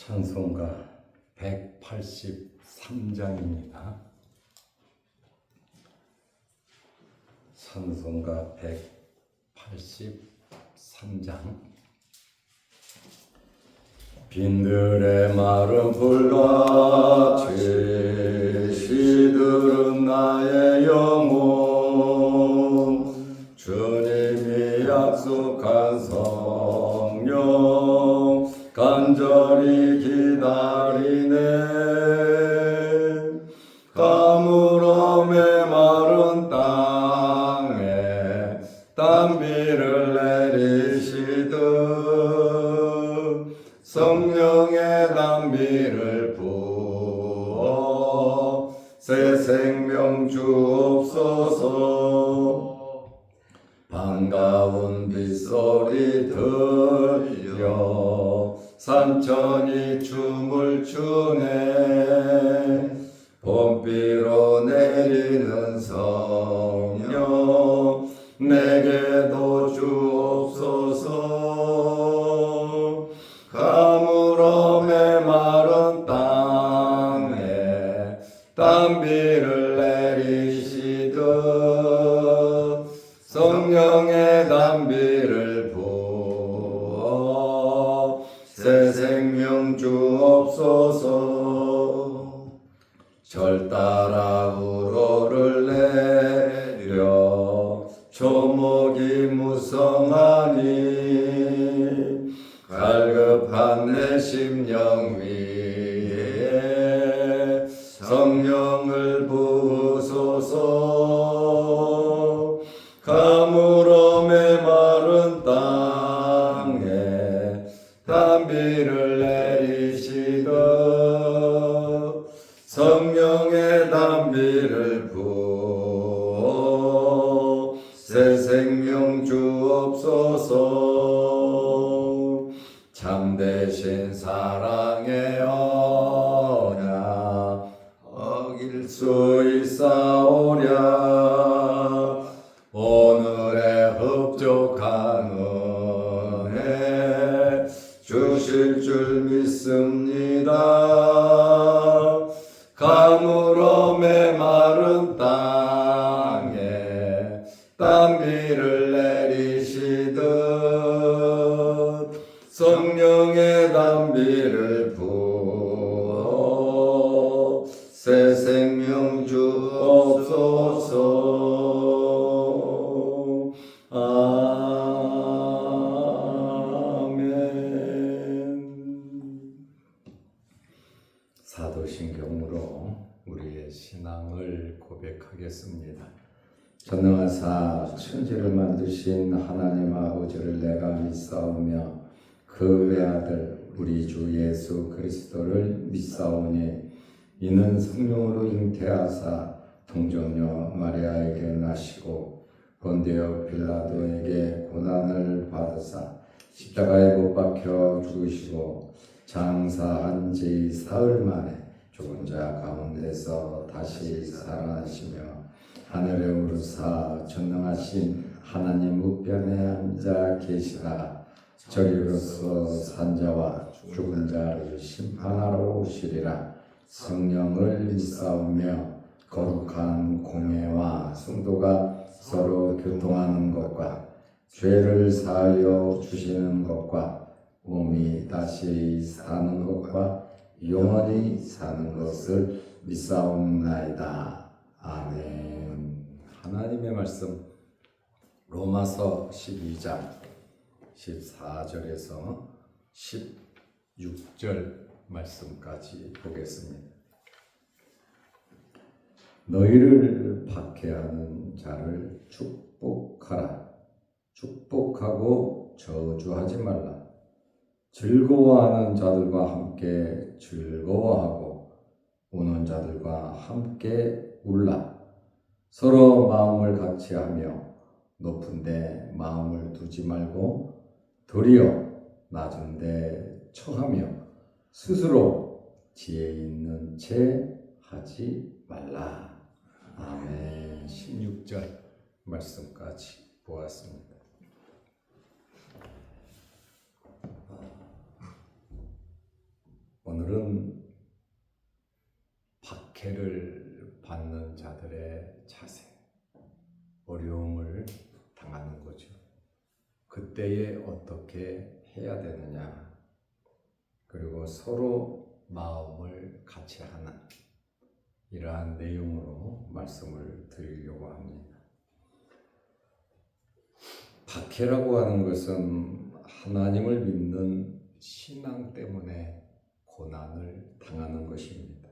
찬송가 183장입니다. 찬송가 183장. 빈들의 마른 불같이 시들은 나의 영혼, 주님이 약속한 성령 간절히 기다리네. 가물어 메마른 땅에 땀비를 내리시듯 성령의 담비를 부어 새 생명 주옵소서. 반가운 빗소리 들려 산천이 춤을 추네. 봄비로 내리는 성령 내게도 주옵소서. 가물어 메마른 땅에 땀비를 내리시듯 성령의 담비를 부어 새 생명 주옵소서. 절 따라 우로를 내려 초목이 무성하니 갈급한 내 심령 위에 성령을 부으소서. 가물어 메마른 땅에 담비를 내리시듯 성령의 담비를 부어 새 생명 주옵소서. 참되신 사랑의 언약 어길 수 있사오랴. 오늘의 흡족한 은혜 주실 줄 믿습니다. 가물어 메마른 땅에 땀비를 내리시듯 성령의 담비를 부어 새 생명 주옵소서. 아멘. 사도신경으로 우리의 신앙을 고백하겠습니다. 전능하사 천지를 만드신 하나님 아버지를 내가 믿사오며 그 외아들 우리 주 예수 그리스도를 믿사오니 이는 성령으로 잉태하사 동정녀 마리아에게 나시고 본디오 빌라도에게 고난을 받으사 십자가에 못 박혀 죽으시고 장사한 지 사흘 만에 죽은 자 가운데서 다시 살아나시며 하늘에 오르사 전능하신 하나님 우편에 앉아 계시다가 저리로서 산자와 죽은 자를 심판하러 오시리라. 성령을 믿사오며 거룩한 공예와 성도가 서로 교통하는 것과 죄를 사하여 주시는 것과 몸이 다시 사는 것과 영원히 사는 것을 믿사옵나이다. 아멘. 하나님의 말씀 로마서 12장 14절에서 16절 말씀까지 보겠습니다. 너희를 박해하는 자를 축복하라. 축복하고 저주하지 말라. 즐거워하는 자들과 함께 즐거워하고 우는 자들과 함께 울라. 서로 마음을 같이하며 높은 데 마음을 두지 말고 도리어 낮은 데 처하며 스스로 지혜 있는 채 하지 말라. 아멘. 16절 말씀까지 보았습니다. 자들은 박해를 받는 자들의 자세, 어려움을 당하는 거죠. 그때에 어떻게 해야 되느냐, 그리고 서로 마음을 같이 하는 이러한 내용으로 말씀을 드리려고 합니다. 박해라고 하는 것은 하나님을 믿는 신앙 때문에 고난을 당하는 것입니다.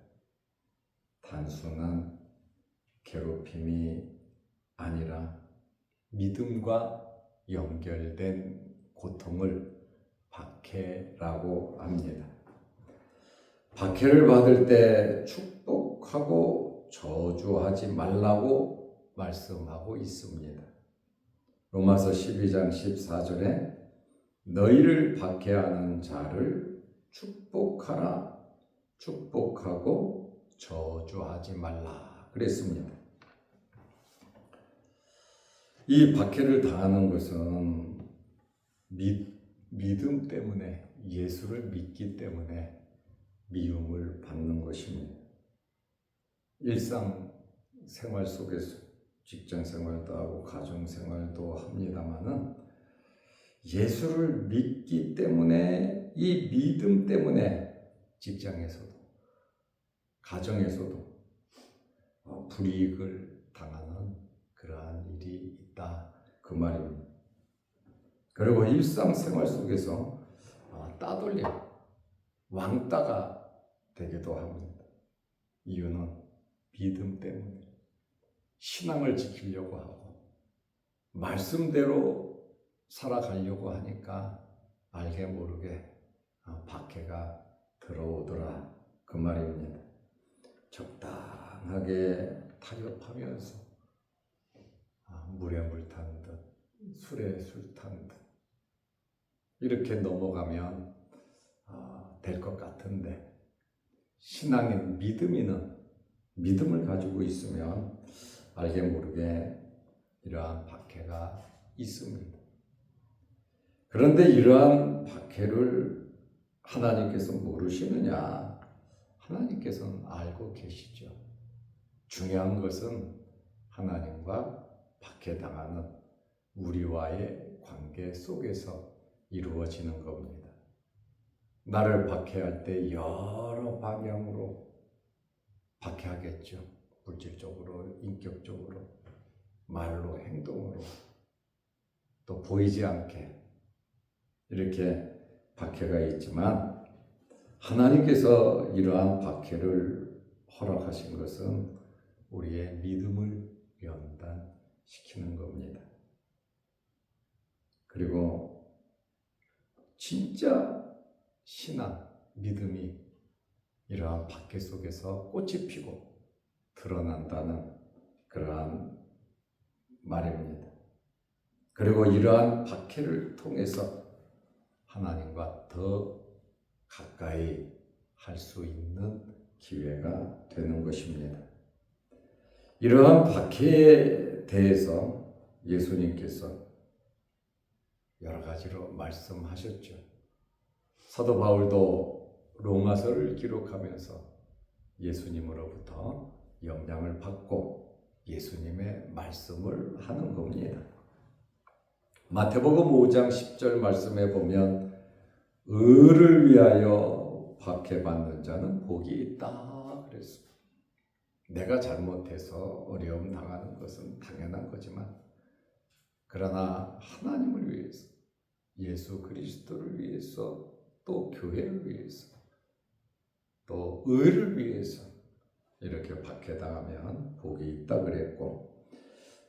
단순한 괴롭힘이 아니라 믿음과 연결된 고통을 박해라고 합니다. 박해를 받을 때 축복하고 저주하지 말라고 말씀하고 있습니다. 로마서 12장 14절에 너희를 박해하는 자를 축복하라, 축복하고 저주하지 말라 그랬습니다. 이 박해를 당하는 것은 믿음 때문에, 예수를 믿기 때문에 미움을 받는 것입니다. 일상 생활 속에서 직장 생활도 하고 가정 생활도 합니다마는 예수를 믿기 때문에, 이 믿음 때문에 직장에서도 가정에서도 불이익을 당하는 그러한 일이 있다 그 말입니다. 그리고 일상생활 속에서 따돌림, 왕따가 되기도 합니다. 이유는 믿음 때문에 신앙을 지키려고 하고 말씀대로 살아가려고 하니까 알게 모르게 박해가 들어오더라 그 말입니다. 적당하게 타협하면서 물에 물 탄 듯, 술에 술 탄 듯 이렇게 넘어가면 될 것 같은데, 신앙인 믿음을 가지고 있으면 알게 모르게 이러한 박해가 있습니다. 그런데 이러한 박해를 하나님께서 모르시느냐? 하나님께서는 알고 계시죠. 중요한 것은 하나님과 박해당하는 우리와의 관계 속에서 이루어지는 겁니다. 나를 박해할 때 여러 방향으로 박해하겠죠. 물질적으로, 인격적으로, 말로, 행동으로, 또 보이지 않게 이렇게 박해가 있지만 하나님께서 이러한 박해를 허락하신 것은 우리의 믿음을 연단시키는 겁니다. 그리고 진짜 신앙, 믿음이 이러한 박해 속에서 꽃이 피고 드러난다는 그러한 말입니다. 그리고 이러한 박해를 통해서 하나님과 더 가까이 할 수 있는 기회가 되는 것입니다. 이러한 박해에 대해서 예수님께서 여러 가지로 말씀하셨죠. 사도 바울도 로마서를 기록하면서 예수님으로부터 영향을 받고 예수님의 말씀을 하는 겁니다. 마태복음 5장 10절 말씀에 보면 의를 위하여 박해받는 자는 복이 있다 그랬습니다. 내가 잘못해서 어려움 당하는 것은 당연한 거지만, 그러나 하나님을 위해서, 예수 그리스도를 위해서, 또 교회를 위해서, 또 의를 위해서 이렇게 박해당하면 복이 있다 그랬고,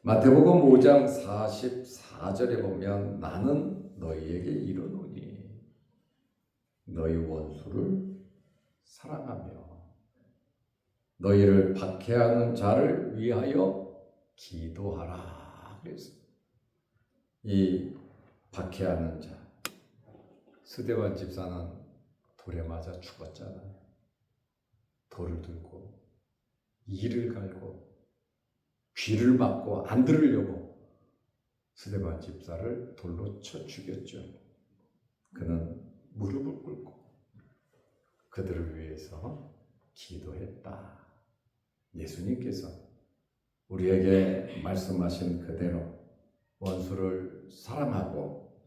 마태복음 5장 44절에 보면 나는 너희에게 이르노니 너희 원수를 사랑하며 너희를 박해하는 자를 위하여 기도하라 그랬습니다. 이 박해하는 자, 스데반 집사는 돌에 맞아 죽었잖아요. 돌을 들고 이를 갈고 귀를 막고 안 들으려고 스데반 집사를 돌로 쳐 죽였죠. 그는 무릎을 꿇고 그들을 위해서 기도했다. 예수님께서 우리에게 말씀하신 그대로 원수를 사랑하고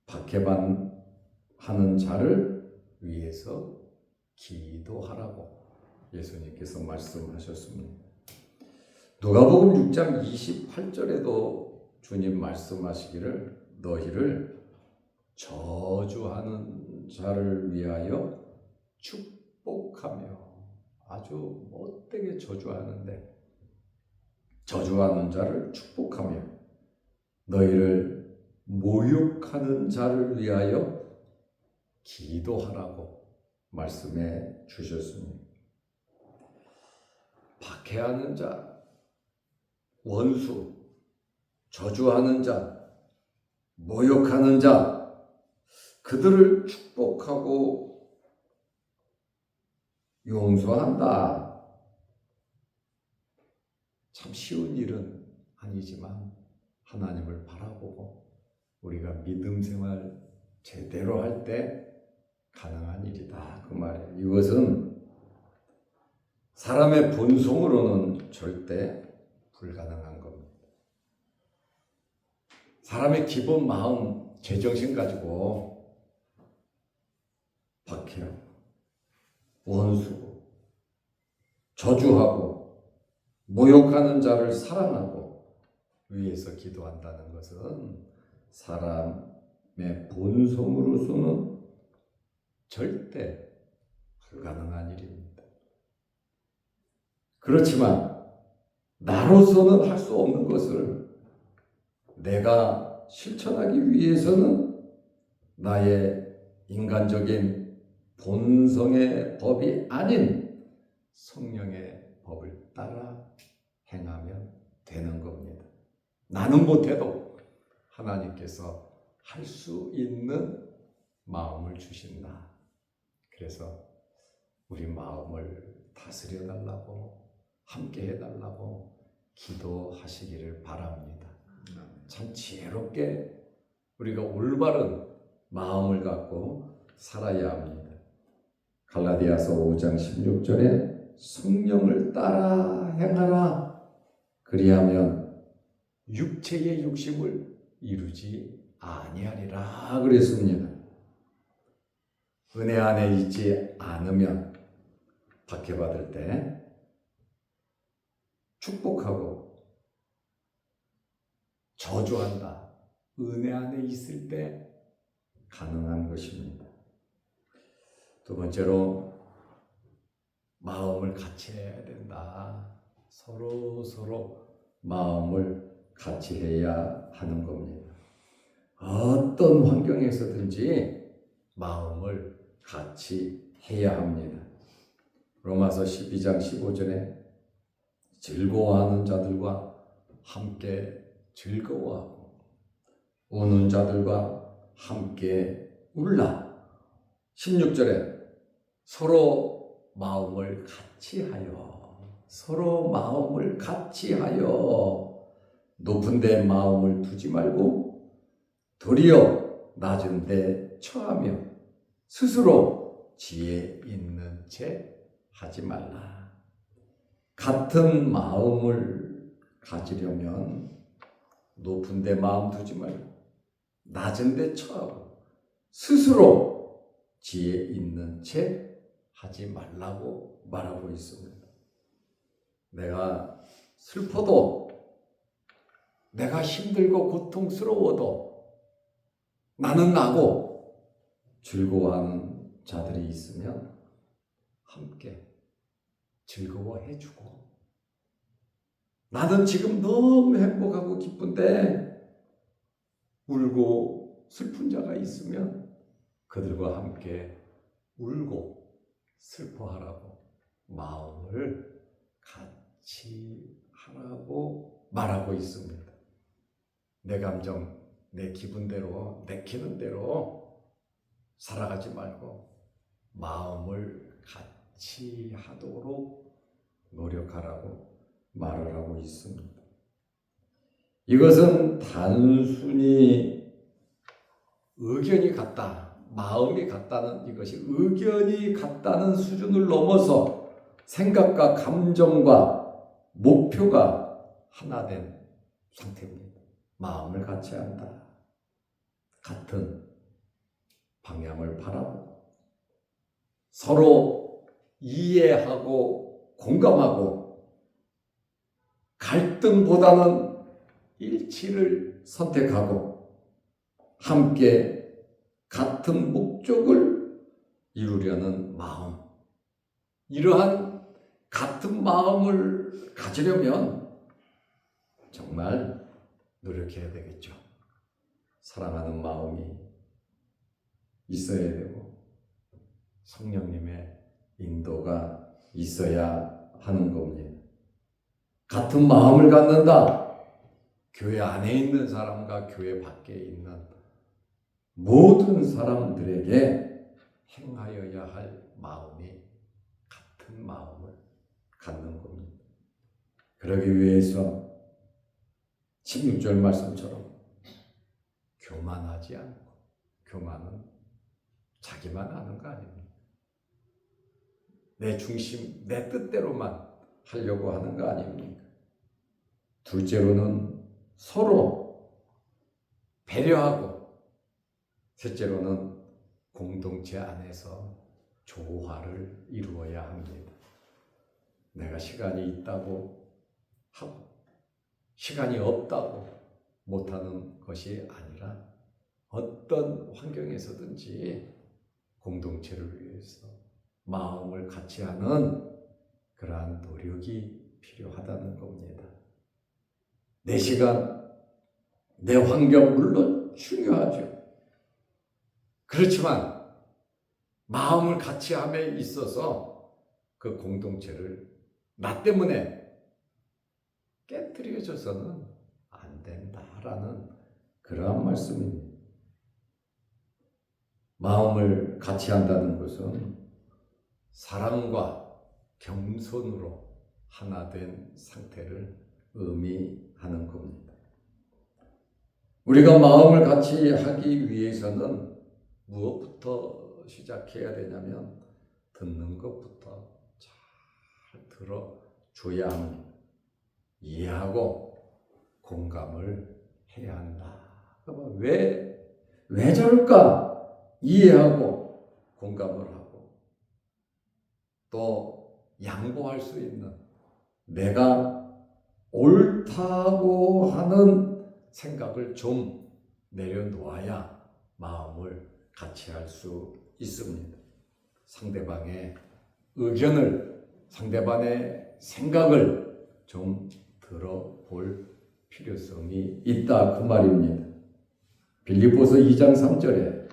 박해하는 자를 위해서 기도하라고 예수님께서 말씀하셨습니다. 누가복음 6장 28절에도 주님 말씀하시기를 너희를 저주하는 자를 위하여 축복하며, 아주 못되게 저주하는데 저주하는 자를 축복하며 너희를 모욕하는 자를 위하여 기도하라고 말씀해 주셨습니다. 박해하는 자, 원수, 저주하는 자, 모욕하는 자, 그들을 축복하고 용서한다. 참 쉬운 일은 아니지만 하나님을 바라보고 우리가 믿음 생활 제대로 할 때 가능한 일이다. 그 말이에요. 이것은 사람의 본성으로는 절대 불가능한 겁니다. 사람의 기본 마음, 제정신 가지고 박해하고 원수고 저주하고 모욕하는 자를 사랑하고 위해서 기도한다는 것은 사람의 본성으로서는 절대 불가능한 일입니다. 그렇지만 나로서는 할 수 없는 것을 내가 실천하기 위해서는 나의 인간적인 본성의 법이 아닌 성령의 법을 따라 행하면 되는 겁니다. 나는 못해도 하나님께서 할 수 있는 마음을 주신다. 그래서 우리 마음을 다스려 달라고, 함께 해달라고 기도하시기를 바랍니다. 참 지혜롭게 우리가 올바른 마음을 갖고 살아야 합니다. 갈라디아서 5장 16절에 성령을 따라 행하라. 그리하면 육체의 욕심을 이루지 아니하리라 그랬습니다. 은혜 안에 있지 않으면 박해받을 때 축복하고 저주한다. 은혜 안에 있을 때 가능한 것입니다. 두 번째로 마음을 같이 해야 된다. 서로 마음을 같이 해야 하는 겁니다. 어떤 환경에서든지 마음을 같이 해야 합니다. 로마서 12장 15절에 즐거워하는 자들과 함께 즐거워하고 우는 자들과 함께 울라. 16절에 서로 마음을 같이 하여 높은 데 마음을 두지 말고 도리어 낮은 데 처하며 스스로 지혜 있는 채 하지 말라. 같은 마음을 가지려면 높은 데 마음 두지 말고 낮은 데 처하고 스스로 지혜 있는 채 하지 말라고 말하고 있습니다. 내가 슬퍼도, 내가 힘들고 고통스러워도 나는 나고 즐거워하는 자들이 있으면 함께 즐거워해주고, 나는 지금 너무 행복하고 기쁜데 울고 슬픈 자가 있으면 그들과 함께 울고 슬퍼하라고 마음을 같이 하라고 말하고 있습니다. 내 감정, 내 기분대로, 내키는 대로 살아가지 말고 마음을 같이 하도록 노력하라고 말을 하고 있습니다. 이것은 단순히 의견이 같다, 마음이 같다는 이것이 의견이 같다는 수준을 넘어서 생각과 감정과 목표가 하나 된 상태입니다. 마음을 같이 한다. 같은 방향을 바라보고 서로 이해하고 공감하고 갈등보다는 일치를 선택하고 함께 같은 목적을 이루려는 마음. 이러한 같은 마음을 가지려면 정말 노력해야 되겠죠. 사랑하는 마음이 있어야 되고 성령님의 인도가 있어야 하는 겁니다. 같은 마음을 갖는다. 교회 안에 있는 사람과 교회 밖에 있는 모든 사람들에게 행하여야 할 마음이 같은 마음을 갖는 겁니다. 그러기 위해서 16절 말씀처럼 교만하지 않고, 교만은 자기만 아는 거 아닙니까? 내 중심, 내 뜻대로만 하려고 하는 거 아닙니까? 둘째로는 서로 배려하고, 셋째로는 공동체 안에서 조화를 이루어야 합니다. 내가 시간이 있다고 하고 시간이 없다고 못하는 것이 아니라 어떤 환경에서든지 공동체를 위해서 마음을 같이 하는 그러한 노력이 필요하다는 겁니다. 내 시간, 내 환경 물론 중요하죠. 그렇지만 마음을 같이 함에 있어서 그 공동체를 나 때문에 깨뜨려져서는 안 된다라는 그러한 말씀입니다. 마음을 같이 한다는 것은 사랑과 겸손으로 하나 된 상태를 의미하는 겁니다. 우리가 마음을 같이 하기 위해서는 무엇부터 시작해야 되냐면 듣는 것부터 잘 들어줘야 합니다. 이해하고 공감을 해야 한다. 왜 저럴까? 이해하고 공감을 하고 또 양보할 수 있는 내가 옳다고 하는 생각을 좀 내려놓아야 마음을 같이 할 수 있습니다. 상대방의 의견을, 상대방의 생각을 좀 들어볼 필요성이 있다 그 말입니다. 빌립보서 2장 3절에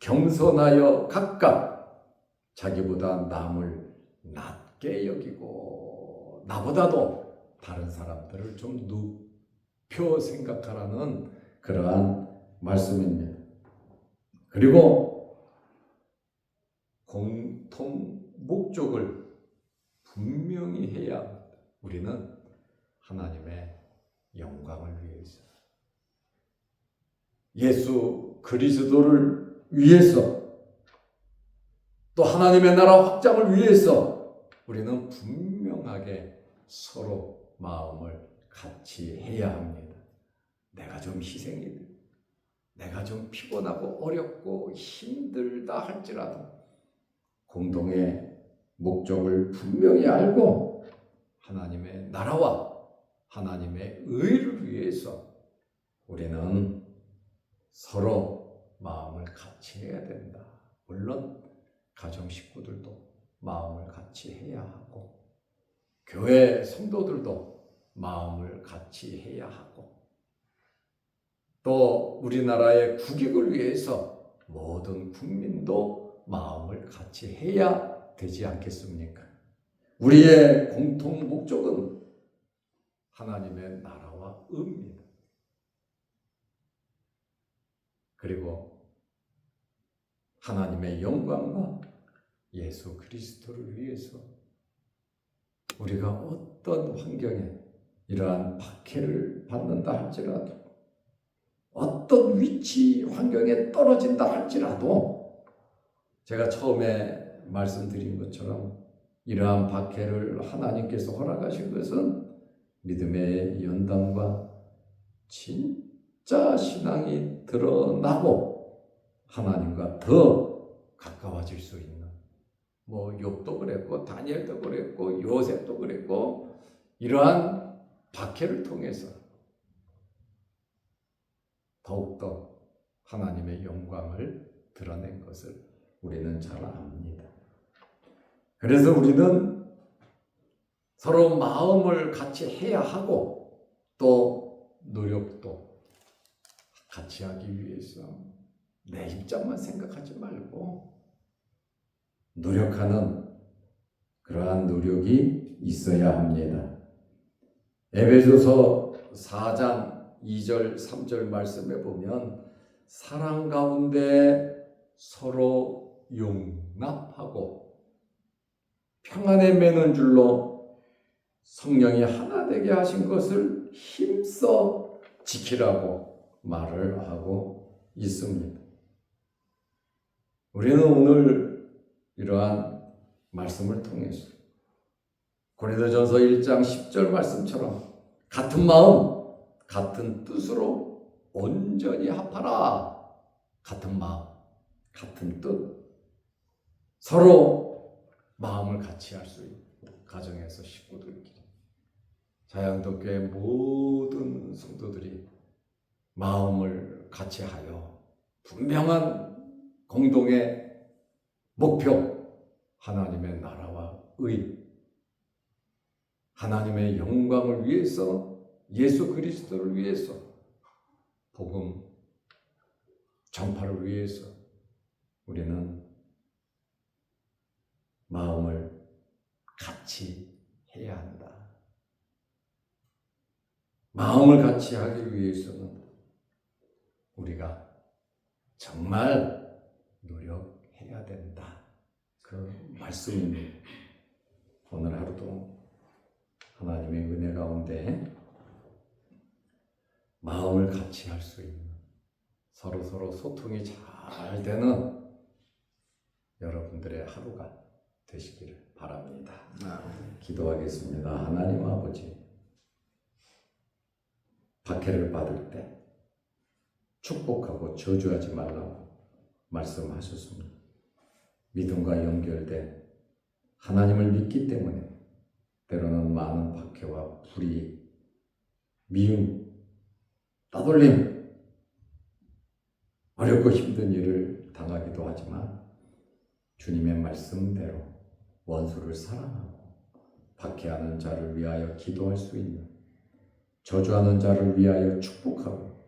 겸손하여 각각 자기보다 남을 낮게 여기고 나보다도 다른 사람들을 좀 높여 생각하라는 그러한 말씀입니다. 그리고 공통 목적을 분명히 해야 합니다. 우리는 하나님의 영광을 위해서, 예수 그리스도를 위해서, 또 하나님의 나라 확장을 위해서 우리는 분명하게 서로 마음을 같이 해야 합니다. 내가 좀 희생이 돼, 내가 좀 피곤하고 어렵고 힘들다 할지라도 공동의 목적을 분명히 알고 하나님의 나라와 하나님의 의를 위해서 우리는 서로 마음을 같이 해야 된다. 물론 가정 식구들도 마음을 같이 해야 하고 교회 성도들도 마음을 같이 해야 하고 또 우리나라의 국익을 위해서 모든 국민도 마음을 같이 해야 되지 않겠습니까? 우리의 공통 목적은 하나님의 나라와 의입니다. 그리고 하나님의 영광과 예수 그리스도를 위해서 우리가 어떤 환경에 이러한 박해를 받는다 할지라도 어떤 위치 환경에 떨어진다 할지라도 제가 처음에 말씀드린 것처럼 이러한 박해를 하나님께서 허락하신 것은 믿음의 연단과 진짜 신앙이 드러나고 하나님과 더 가까워질 수 있는, 욥도 그랬고 다니엘도 그랬고 요셉도 그랬고, 이러한 박해를 통해서 더욱더 하나님의 영광을 드러낸 것을 우리는 잘 압니다. 그래서 우리는 서로 마음을 같이 해야 하고 또 노력도 같이 하기 위해서 내 입장만 생각하지 말고 노력하는 그러한 노력이 있어야 합니다. 에베소서 4장 2절 3절 말씀에 보면 사랑 가운데 서로 용납하고 평안에 매는 줄로 성령이 하나 되게 하신 것을 힘써 지키라고 말을 하고 있습니다. 우리는 오늘 이러한 말씀을 통해서 고린도전서 1장 10절 말씀처럼 같은 마음, 같은 뜻으로 온전히 합하라. 같은 마음, 같은 뜻, 서로 마음을 같이 할 수 있는 가정에서 식구들끼리, 자양도교회 모든 성도들이 마음을 같이 하여 분명한 공동의 목표, 하나님의 나라와 의, 하나님의 영광을 위해서, 예수 그리스도를 위해서, 복음 전파를 위해서 우리는 마음을 같이 해야 한다. 마음을 같이 하기 위해서는 우리가 정말 노력해야 된다. 그 말씀입니다. 오늘 하루도 하나님의 은혜 가운데 마음을 같이 할 수 있는, 서로 소통이 잘 되는 여러분들의 하루가 되시기를 바랍니다. 기도하겠습니다. 하나님 아버지, 박해를 받을 때 축복하고 저주하지 말라고 말씀하셨습니다. 믿음과 연결된 하나님을 믿기 때문에 때로는 많은 박해와 불의, 미움, 따돌림, 어렵고 힘든 일을 당하기도 하지만 주님의 말씀대로 원수를 사랑하고 박해하는 자를 위하여 기도할 수 있는, 저주하는 자를 위하여 축복하고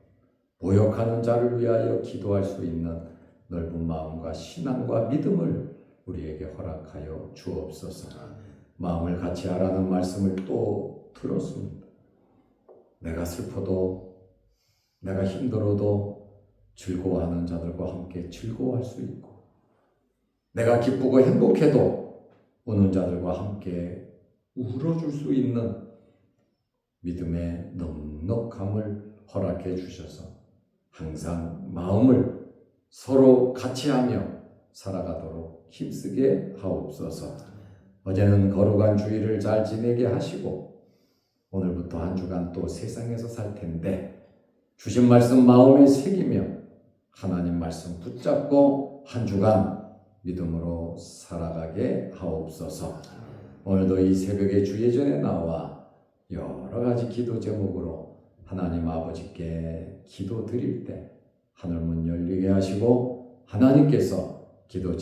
모욕하는 자를 위하여 기도할 수 있는 넓은 마음과 신앙과 믿음을 우리에게 허락하여 주옵소서. 마음을 같이 하라는 말씀을 또 들었습니다. 내가 슬퍼도, 내가 힘들어도 즐거워하는 자들과 함께 즐거워할 수 있고, 내가 기쁘고 행복해도 우는 자들과 함께 울어줄 수 있는 믿음의 넉넉함을 허락해 주셔서 항상 마음을 서로 같이 하며 살아가도록 힘쓰게 하옵소서. 어제는 거룩한 주일을 잘 지내게 하시고 오늘부터 한 주간 또 세상에서 살 텐데 주신 말씀 마음에 새기며 하나님 말씀 붙잡고 한 주간 믿음으로 살아가게 하옵소서. 오늘도 이 새벽에 주 예전에 나와 여러 가지 기도 제목으로 하나님 아버지께 기도 드릴 때 하늘문 열리게 하시고 하나님께서 기도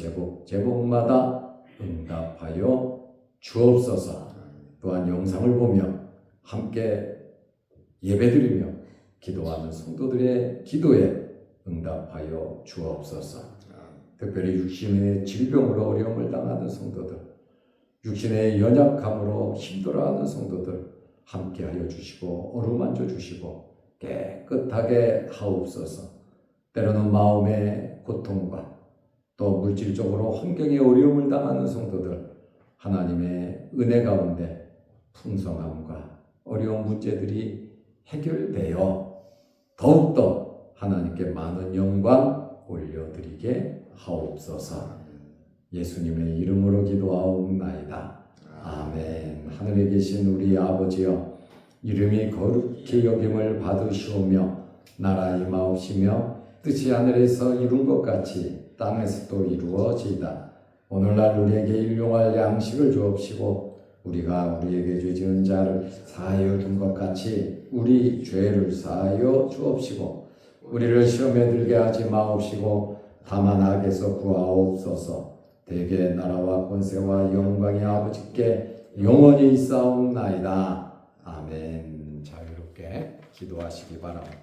제목마다 응답하여 주옵소서. 또한 영상을 보며 함께 예배드리며 기도하는 성도들의 기도에 응답하여 주옵소서. 특별히 육신의 질병으로 어려움을 당하는 성도들, 육신의 연약함으로 힘들어하는 성도들 함께하여 주시고 어루만져 주시고 깨끗하게 하옵소서. 때로는 마음의 고통과 또 물질적으로 환경에 어려움을 당하는 성도들 하나님의 은혜 가운데 풍성함과 어려운 문제들이 해결되어 더욱더 하나님께 많은 영광 올려드리게 하옵소서. 예수님의 이름으로 기도하옵나이다. 아멘. 하늘에 계신 우리 아버지여, 이름이 거룩히 여김을 받으시오며 나라 임하옵시며 뜻이 하늘에서 이룬 것 같이 땅에서도 이루어지이다. 오늘날 우리에게 일용할 양식을 주옵시고 우리가 우리에게 죄 지은 자를 사하여 준 것 같이 우리 죄를 사하여 주옵시고 우리를 시험에 들게 하지 마옵시고 다만 악에서 구하옵소서. 대개 나라와 권세와 영광이 아버지께 영원히 있사옵나이다. 아멘. 자유롭게 기도하시기 바랍니다.